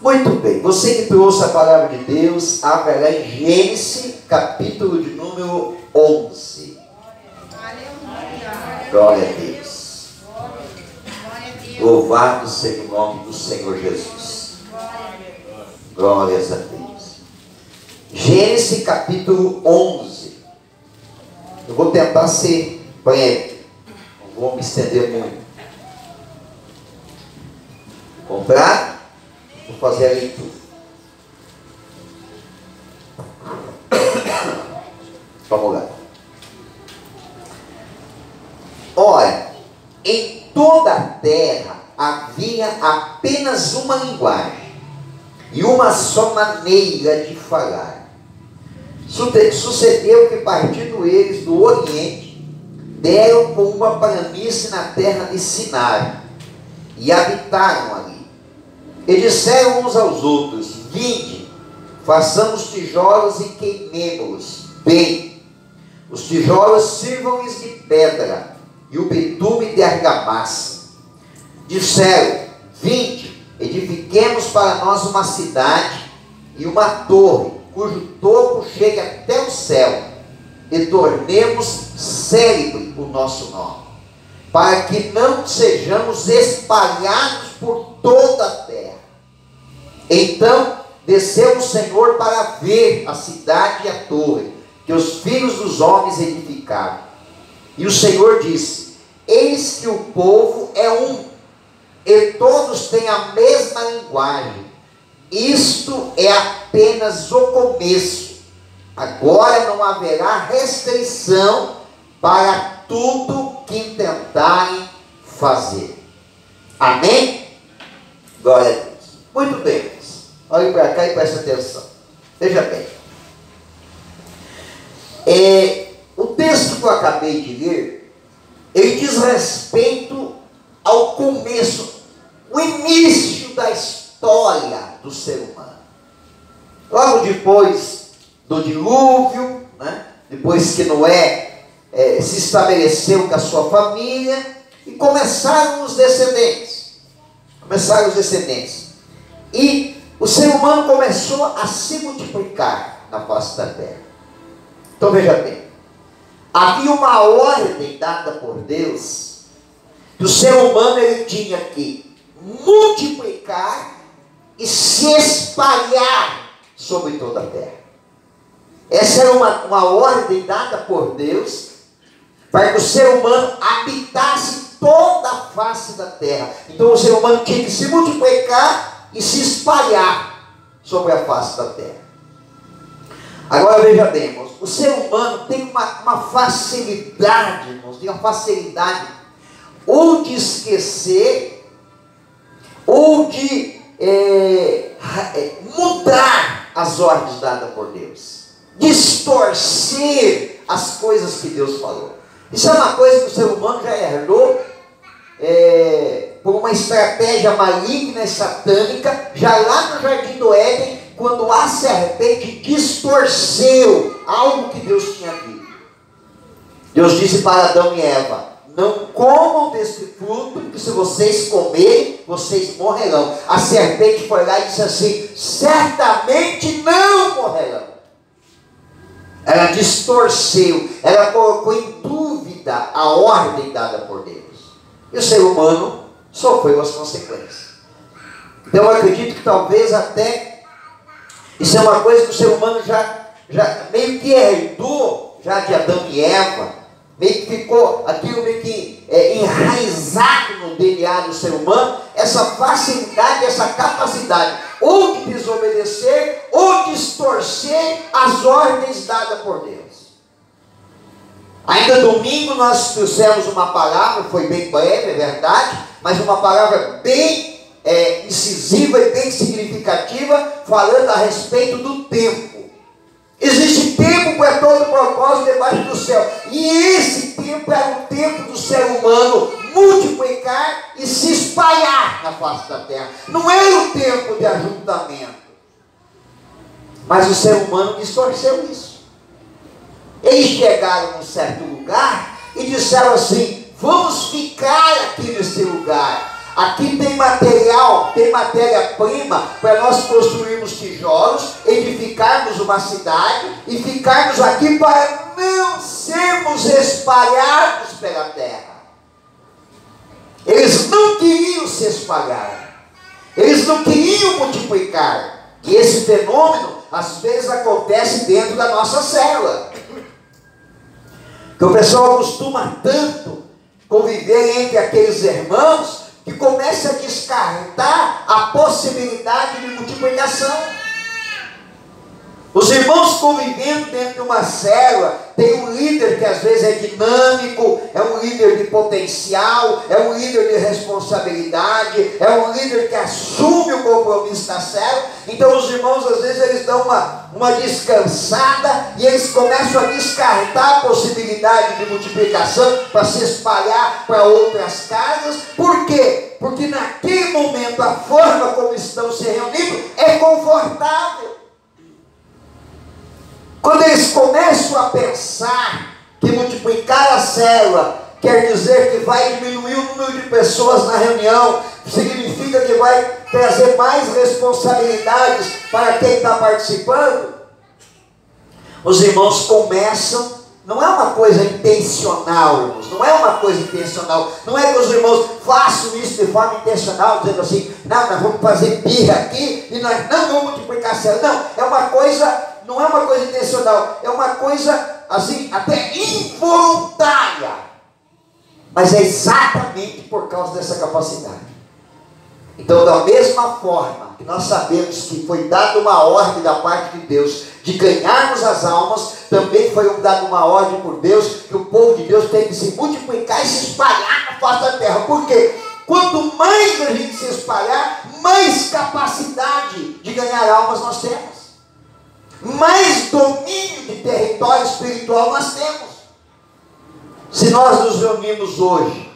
Muito bem, você que trouxe a palavra de Deus, abra lá em Gênesis, capítulo de número 11. Glória a Deus. Louvado seja o nome do Senhor Jesus. Glórias a Deus. Gênesis capítulo 11. Eu vou tentar ser breve, não vou me estender muito. Comprado? Vou fazer a leitura. Vamos lá. Ora, em toda a terra havia apenas uma linguagem e uma só maneira de falar. Sucedeu que, partindo eles do Oriente, deram por uma planície na terra de Sinai e habitaram ali. E disseram uns aos outros: vinde, façamos tijolos e queimemo-los bem. Os tijolos sirvam-lhes de pedra e o betume de argamassa. Disseram: vinde, edifiquemos para nós uma cidade e uma torre, cujo topo chegue até o céu, e tornemos célebre o nosso nome, para que não sejamos espalhados por toda a terra. Então desceu o Senhor para ver a cidade e a torre que os filhos dos homens edificaram. E o Senhor disse: eis que o povo é um, e todos têm a mesma linguagem. Isto é apenas o começo. Agora não haverá restrição para tudo que intentarem fazer. Amém? Glória a Deus. Muito bem. Olhe para cá e preste atenção. Veja bem. O texto que eu acabei de ler, ele diz respeito ao começo, o início da história do ser humano. Logo depois do dilúvio, né? Depois que Noé se estabeleceu com a sua família, e começaram os descendentes. E o ser humano começou a se multiplicar na face da terra. Então veja bem, havia uma ordem dada por Deus, que o ser humano ele tinha que multiplicar e se espalhar sobre toda a terra. Essa era uma ordem dada por Deus, para que o ser humano habitasse toda a face da terra. Então o ser humano tinha que se multiplicar e se espalhar sobre a face da terra. Agora veja bem, irmãos, o ser humano tem uma facilidade, irmãos, tem uma facilidade ou de esquecer, ou de mudar as ordens dadas por Deus, distorcer as coisas que Deus falou. Isso é uma coisa que o ser humano já herdou por uma estratégia maligna e satânica, já lá no Jardim do Éden, quando a serpente distorceu algo que Deus tinha dito. Deus disse para Adão e Eva: não comam desse fruto, porque se vocês comerem, vocês morrerão. A serpente foi lá e disse assim: certamente não morrerão. Ela distorceu, ela colocou em dúvida a ordem dada por Deus. E o ser humano sofreu as consequências. Então eu acredito que talvez até isso é uma coisa que o ser humano já meio que herdou já de Adão e Eva, meio que ficou aquilo meio que enraizado no DNA do ser humano, essa facilidade, essa capacidade ou de desobedecer ou distorcer as ordens dadas por Deus. Ainda domingo nós trouxemos uma palavra, foi bem breve, é verdade, mas uma palavra bem incisiva e bem significativa, falando a respeito do tempo. Existe tempo para todo propósito debaixo do céu, e esse tempo era o tempo do ser humano multiplicar e se espalhar na face da terra. Não era o tempo de ajuntamento, mas o ser humano distorceu isso. Eles chegaram num certo lugar e disseram assim: vamos ficar aqui nesse lugar. aqui tem material, tem matéria-prima para nós construirmos tijolos, edificarmos uma cidade e ficarmos aqui para não sermos espalhados pela terra. Eles não queriam se espalhar, eles não queriam multiplicar. E esse fenômeno às vezes acontece dentro da nossa célula, que o pessoal costuma tanto conviver entre aqueles irmãos que começa a descartar a possibilidade de multiplicação. Os irmãos convivendo dentro de uma célula, tem um líder que às vezes é dinâmico, é um líder de potencial, é um líder de responsabilidade, é um líder que assume o compromisso da célula. Então os irmãos às vezes eles dão uma descansada e eles começam a descartar a possibilidade de multiplicação para se espalhar para outras casas. Por quê? Porque naquele momento a forma como estão se reunindo é confortável. Quando eles começam a pensar que multiplicar a célula quer dizer que vai diminuir o número de pessoas na reunião, significa que vai trazer mais responsabilidades para quem está participando, os irmãos começam, não é uma coisa intencional, irmãos, não é uma coisa intencional, não é que os irmãos façam isso de forma intencional, dizendo assim, não, nós vamos fazer birra aqui e nós não vamos multiplicar a célula. Não, é uma coisa... Não é uma coisa intencional, é uma coisa assim, até involuntária. Mas é exatamente por causa dessa capacidade. Então, da mesma forma que nós sabemos que foi dada uma ordem da parte de Deus de ganharmos as almas, também foi dada uma ordem por Deus que o povo de Deus tem que se multiplicar e se espalhar na face da terra. Por quê? Quanto mais a gente se espalhar, mais capacidade de ganhar almas nós temos. Mais domínio de território espiritual nós temos. Se nós nos reunimos hoje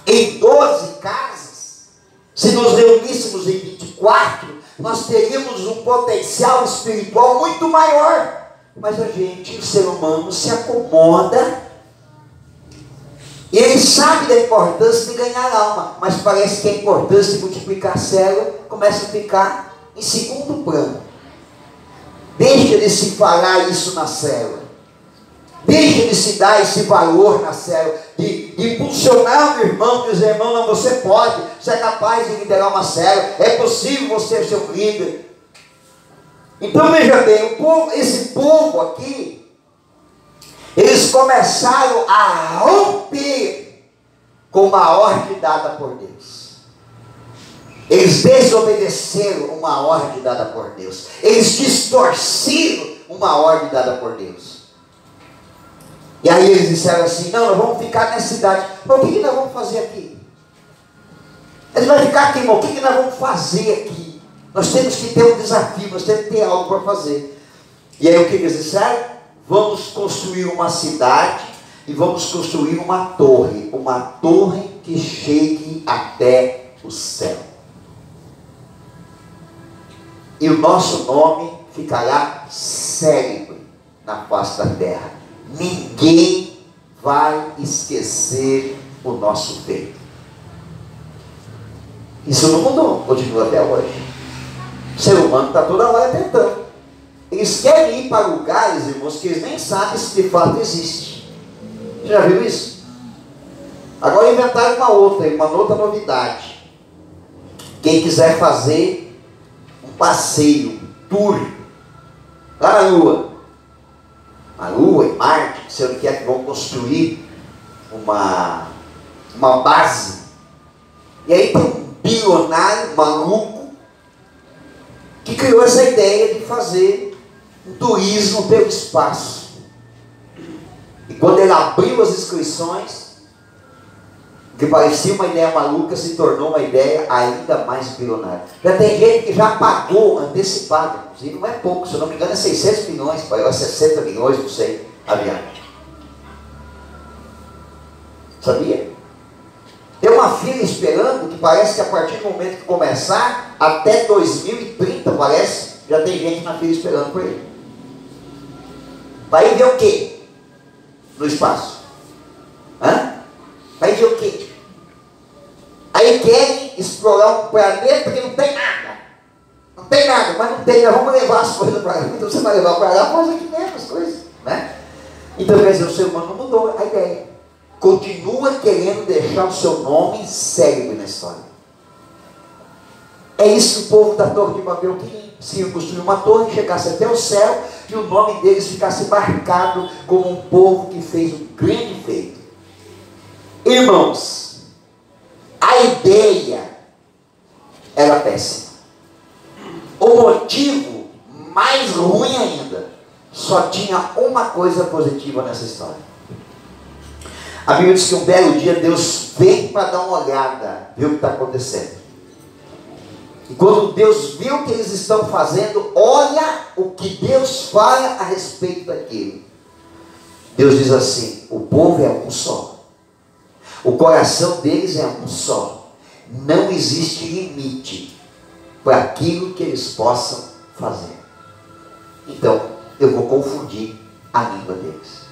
em 12 casas, se nos reuníssemos em 24, nós teríamos um potencial espiritual muito maior. Mas a gente, o ser humano, se acomoda e ele sabe da importância de ganhar alma, mas parece que a importância de multiplicar a célula começa a ficar em segundo plano. Deixa de se falar isso na célula. Deixa de se dar esse valor na célula. De impulsionar o irmão, dizer, irmão, não, você pode, você é capaz de liderar uma célula, é possível você ser um líder. Então veja bem, esse povo aqui, eles começaram a romper com uma ordem dada por Deus. Eles desobedeceram uma ordem dada por Deus. Eles distorceram uma ordem dada por Deus. E aí eles disseram assim, não, nós vamos ficar nessa cidade. Mas o que nós vamos fazer aqui? Eles vão ficar aqui, irmão, o que nós vamos fazer aqui? Nós temos que ter um desafio, nós temos que ter algo para fazer. E aí o que eles disseram? Vamos construir uma cidade e vamos construir uma torre que chegue até o céu. E o nosso nome ficará célebre na face da terra. Ninguém vai esquecer o nosso feito. Isso não mudou, continua até hoje. O ser humano está toda hora tentando. Eles querem ir para lugares, irmãos, que eles nem sabem se de fato existe. Já viu isso? Agora inventaram uma outra novidade. Quem quiser fazer passeio, tour, lá na Lua, em Marte, não sei onde é que vão construir uma base. E aí tem um bilionário maluco que criou essa ideia de fazer um turismo pelo espaço. E quando ele abriu as inscrições, que parecia uma ideia maluca, se tornou uma ideia ainda mais bilionária. Já tem gente que já pagou antecipado, inclusive não é pouco, se eu não me engano é 600 milhões, pagou 60 milhões, não sei, a viagem. Sabia? Tem uma fila esperando, que parece que a partir do momento que começar, até 2030 parece, já tem gente na fila esperando por ele. Vai ver o quê? No espaço. Hã? Vai ver o quê? Aí Aí querem explorar um planeta que não tem nada. Não tem nada, mas não tem, nós vamos levar as coisas para lá. Então você vai levar para lá, pode aqui mesmo as coisas, né? Então quer dizer, o ser humano não mudou a ideia. Continua querendo deixar o seu nome célebre na história. É isso que o povo da Torre de Babel queria. Se iam construir uma torre, chegasse até o céu e o nome deles ficasse marcado como um povo que fez um grande feito. Irmãos, a ideia era péssima. O motivo mais ruim ainda, só tinha uma coisa positiva nessa história. A Bíblia diz que um belo dia Deus vem para dar uma olhada, ver o que está acontecendo. E quando Deus viu o que eles estão fazendo, olha o que Deus fala a respeito daquilo. Deus diz assim: o povo é um só. O coração deles é um só. Não existe limite para aquilo que eles possam fazer. Então, eu vou confundir a língua deles.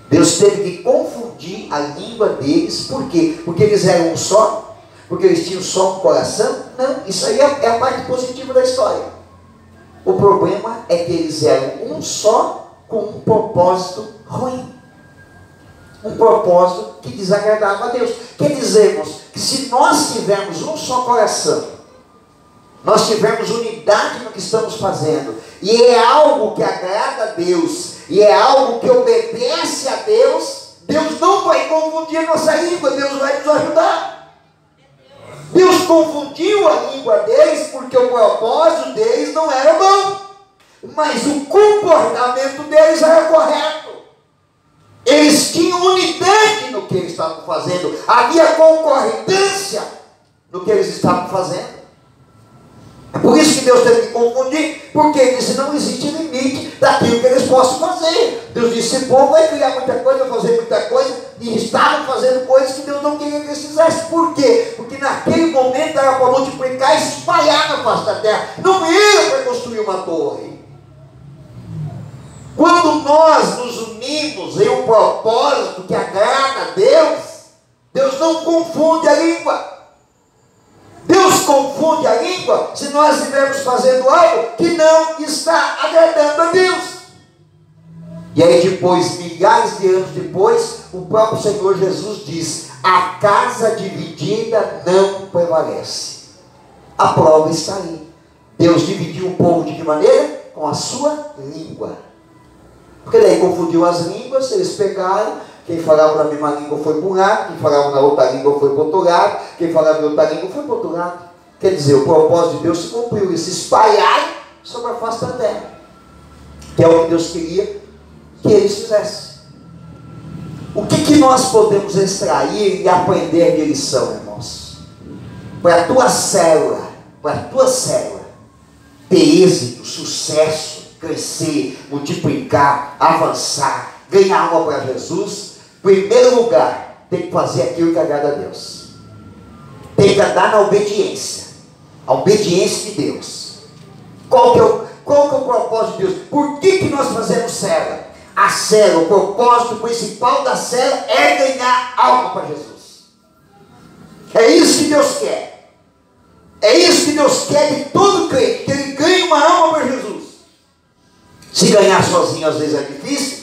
Deus teve que confundir a língua deles. Por quê? Porque eles eram um só? Porque eles tinham só um coração? Não, isso aí é a parte positiva da história. O problema é que eles eram um só com um propósito ruim. Um propósito que desagradava a Deus. Quer dizermos que se nós tivermos um só coração, nós tivermos unidade no que estamos fazendo, e é algo que agrada a Deus, e é algo que obedece a Deus, Deus não vai confundir a nossa língua, Deus vai nos ajudar. Deus confundiu a língua deles porque o propósito deles não era bom, mas o comportamento deles era correto. Eles tinham unidade no que eles estavam fazendo, havia concordância no que eles estavam fazendo. É por isso que Deus teve que confundir, porque ele disse: não existe limite daquilo que eles possam fazer. Deus disse: esse povo vai criar muita coisa, vai fazer muita coisa, e estavam fazendo coisas que Deus não queria que eles fizessem. Por quê? Porque naquele momento era para multiplicar e se espalhar na face da terra, não era para construir uma torre. Quando nós nos unimos em um propósito que agrada a Deus, Deus não confunde a língua. Deus confunde a língua se nós estivermos fazendo algo que não está agradando a Deus. E aí depois, milhares de anos depois, o próprio Senhor Jesus diz: a casa dividida não prevalece. A prova está aí. Deus dividiu o povo de que maneira? Com a sua língua. Porque daí confundiu as línguas, eles pegaram. Quem falava na mesma língua foi para um lado, quem falava na outra língua foi para o outro lado, quem falava na outra língua foi para o outro lado. Quer dizer, o propósito de Deus se cumpriu, eles se espalharam sobre a face da terra, que é o que Deus queria que eles fizessem. O que nós podemos extrair e aprender de lição, irmãos? Para a tua célula, ter êxito, sucesso, crescer, multiplicar, avançar, ganhar alma para Jesus, em primeiro lugar, tem que fazer aquilo que agrada a Deus. Tem que andar na obediência. A obediência de Deus. Qual que é o propósito de Deus? Por que nós fazemos célula? A célula, o propósito principal da célula é ganhar alma para Jesus. É isso que Deus quer. É isso que Deus quer de todo crente, que ele ganhe uma alma para Jesus. Se ganhar sozinho às vezes é difícil.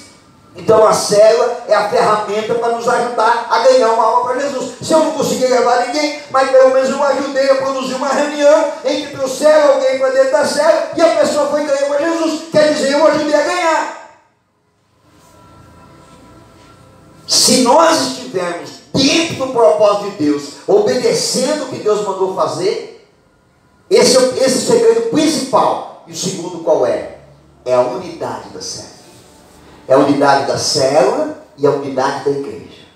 Então a célula é a ferramenta para nos ajudar a ganhar uma alma para Jesus. Se eu não conseguir levar ninguém, mas pelo menos eu ajudei a produzir uma reunião em que trouxeram alguém para dentro da célula e a pessoa foi ganhar para Jesus. Quer dizer, eu ajudei a ganhar. Se nós estivermos dentro do propósito de Deus, obedecendo o que Deus mandou fazer, esse é o segredo principal. E o segundo qual é? É a unidade da célula. É a unidade da célula e a unidade da igreja.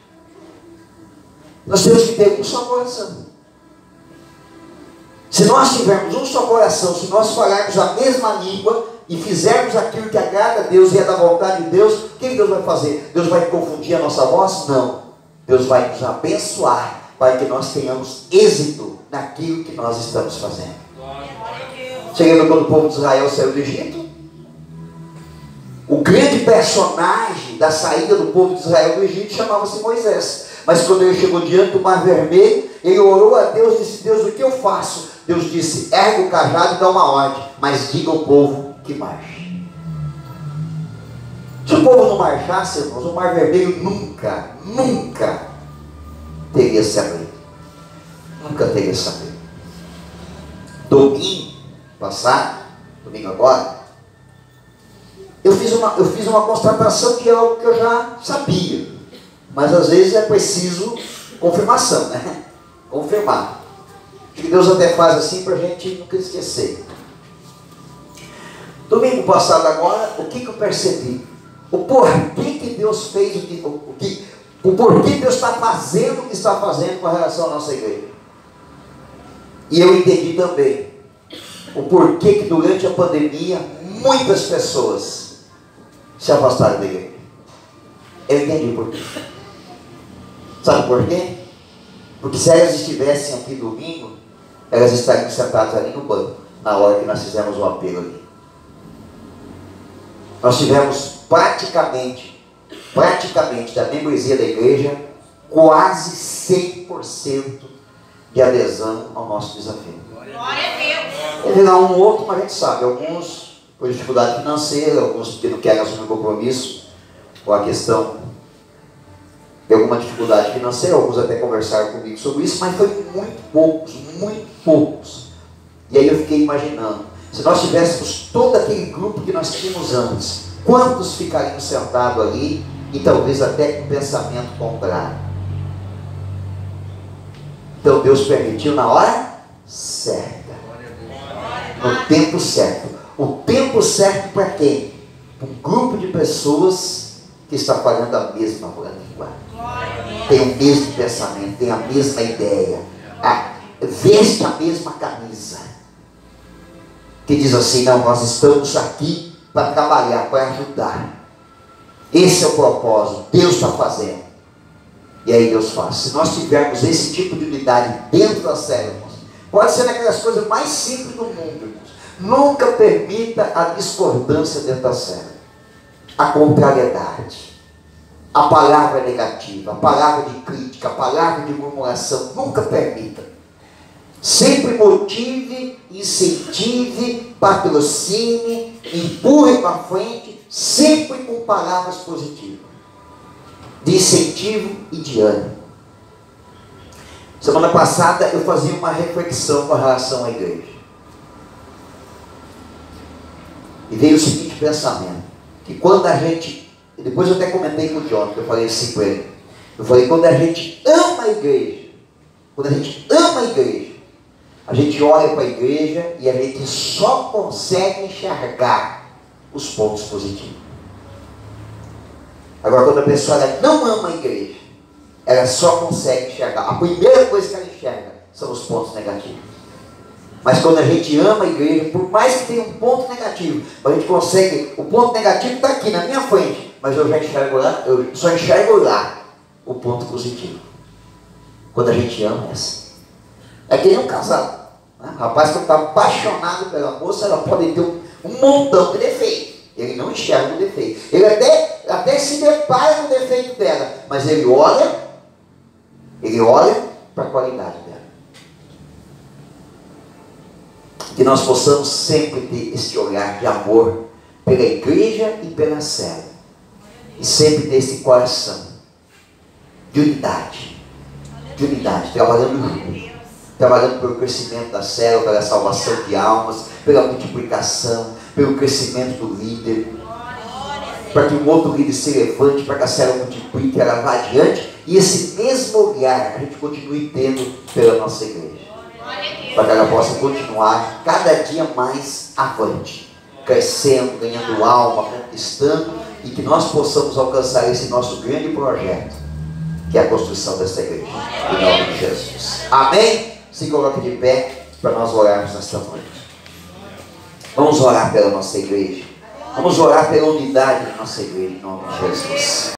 Nós temos que ter um só coração. Se nós tivermos um só coração, se nós falarmos a mesma língua e fizermos aquilo que agrada a Deus e é da vontade de Deus, o que Deus vai fazer? Deus vai confundir a nossa voz? Não. Deus vai nos abençoar para que nós tenhamos êxito naquilo que nós estamos fazendo. Você lembra quando o povo de Israel saiu do Egito? O grande personagem da saída do povo de Israel do Egito chamava-se Moisés. Mas quando ele chegou diante do Mar Vermelho, Ele orou a Deus e disse: Deus, o que eu faço? Deus disse: ergue o cajado e dá uma ordem, mas diga ao povo que marche. Se o povo não marchasse, irmãos, o Mar Vermelho nunca teria se abrido. Nunca teria se abrido. Domingo passado, domingo agora, eu fiz uma constatação que é algo que eu já sabia, mas às vezes é preciso confirmação, né? Confirmar. Acho que Deus até faz assim para a gente nunca esquecer. Domingo passado agora, o que eu percebi? O porquê que Deus fez o porquê Deus está fazendo o que está fazendo com relação à nossa igreja. E eu entendi também o porquê que durante a pandemia muitas pessoas se afastaram da igreja. Eu entendi por quê. Sabe por quê? Porque se elas estivessem aqui domingo, elas estariam sentadas ali no banco, na hora que nós fizemos o apelo ali. Nós tivemos praticamente da membresia da igreja, quase 100% de adesão ao nosso desafio. Glória a Deus. Teve lá um outro, mas a gente sabe, alguns por dificuldade financeira, alguns porque não querem assumir compromisso, ou a questão de alguma dificuldade financeira, alguns até conversaram comigo sobre isso, mas foi muito poucos. E aí eu fiquei imaginando, se nós tivéssemos todo aquele grupo que nós tínhamos antes, quantos ficariam sentados ali e talvez até com pensamento contrário? Então Deus permitiu na hora certa, no tempo certo. O tempo certo para quem? Para um grupo de pessoas que está falando a mesma língua, tem o mesmo pensamento, tem a mesma ideia, veste a mesma camisa, que diz assim: não, nós estamos aqui para trabalhar, para ajudar. Esse é o propósito, Deus está fazendo. E aí Deus faz. Se nós tivermos esse tipo de unidade dentro da célula, pode ser naquelas coisas mais simples do mundo, irmãos. Nunca permita a discordância dentro da célula, a contrariedade, a palavra negativa, a palavra de crítica, a palavra de murmuração. Nunca permita. Sempre motive, incentive, patrocine, empurre para frente, sempre com palavras positivas, de incentivo e de ânimo. Semana passada eu fazia uma reflexão com relação à igreja. E veio o seguinte pensamento, que quando a gente, depois eu até comentei com o John, que eu falei assim com ele, eu falei, quando a gente ama a igreja, a gente olha para a igreja e a gente só consegue enxergar os pontos positivos. Agora, quando a pessoa não ama a igreja, ela só consegue enxergar. A primeira coisa que ela enxerga são os pontos negativos. Mas quando a gente ama a igreja, por mais que tenha um ponto negativo, a gente consegue, o ponto negativo está aqui na minha frente, mas eu só enxergo lá o ponto positivo. Quando a gente ama, é assim. É que nem um casal, né? O rapaz, quando está apaixonado pela moça, ela pode ter um montão de defeitos. Ele não enxerga o defeito. Ele até se depara com o defeito dela, mas ele olha para a qualidade dela. Que nós possamos sempre ter esse olhar de amor pela igreja e pela célula. E sempre ter esse coração de unidade, trabalhando pelo crescimento da célula, pela salvação de almas, pela multiplicação, pelo crescimento do líder, para que um outro líder se levante, para que a célula multiplique, ela vá adiante, e esse mesmo olhar a gente continue tendo pela nossa igreja, para que ela possa continuar cada dia mais avante, crescendo, ganhando alma, conquistando, e que nós possamos alcançar esse nosso grande projeto, que é a construção dessa igreja, em nome de Jesus. Amém? Se coloque de pé para nós orarmos nesta noite. Vamos orar pela nossa igreja. Vamos orar pela unidade da nossa igreja, em nome de Jesus.